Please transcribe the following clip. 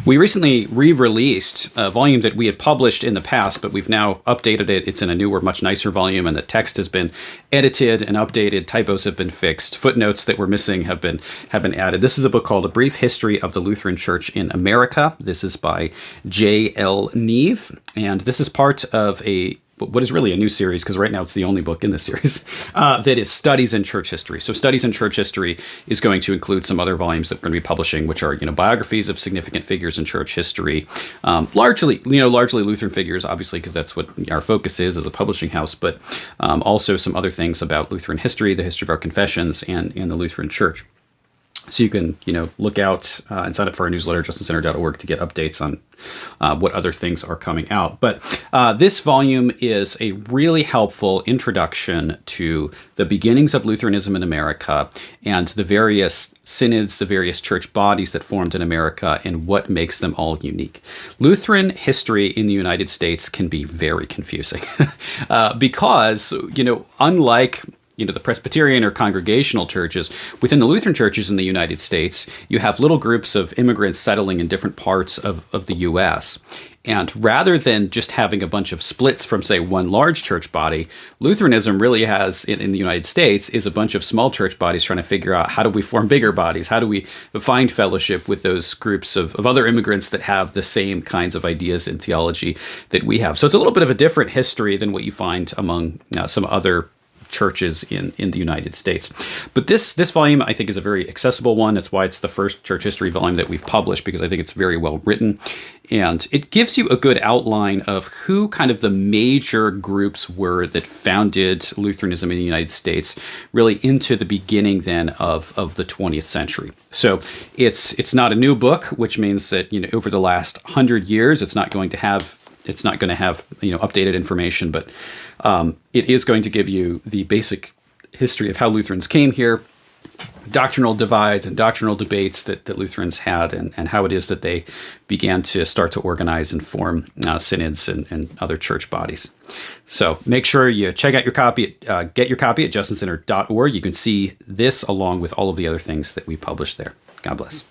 We recently re-released a volume that we had published in the past, but we've now updated it. It's in a newer, much nicer volume, and the text has been edited and updated. Typos have been fixed. Footnotes that were missing have been added. This is a book called A Brief History of the Lutheran Church in America. This is by J.L. Neve, and this is part of what is really a new series, because right now it's the only book in this series, that is Studies in Church History. So Studies in Church History is going to include some other volumes that we're going to be publishing, which are, biographies of significant figures in church history, largely Lutheran figures, obviously, because that's what our focus is as a publishing house, but also some other things about Lutheran history, the history of our confessions, and the Lutheran Church. So you can, look out and sign up for our newsletter, justincenter.org, to get updates on what other things are coming out. But this volume is a really helpful introduction to the beginnings of Lutheranism in America and the various synods, the various church bodies that formed in America, and what makes them all unique. Lutheran history in the United States can be very confusing because, unlike the Presbyterian or congregational churches, within the Lutheran churches in the United States, you have little groups of immigrants settling in different parts of the U.S. And rather than just having a bunch of splits from, say, one large church body, Lutheranism really has, in the United States, is a bunch of small church bodies trying to figure out, how do we form bigger bodies? How do we find fellowship with those groups of other immigrants that have the same kinds of ideas and theology that we have? So it's a little bit of a different history than what you find among some other churches in the United States. But this volume, I think, is a very accessible one. That's why it's the first church history volume that we've published, because I think it's very well written. And it gives you a good outline of who kind of the major groups were that founded Lutheranism in the United States, really into the beginning then of the 20th century. So it's not a new book, which means that, over the last 100 years, it's not going to have updated information, but it is going to give you the basic history of how Lutherans came here, doctrinal divides and doctrinal debates that Lutherans had, and how it is that they began to start to organize and form synods and other church bodies. So make sure you check out your copy, get your copy at justincenter.org. You can see this along with all of the other things that we publish there. God bless.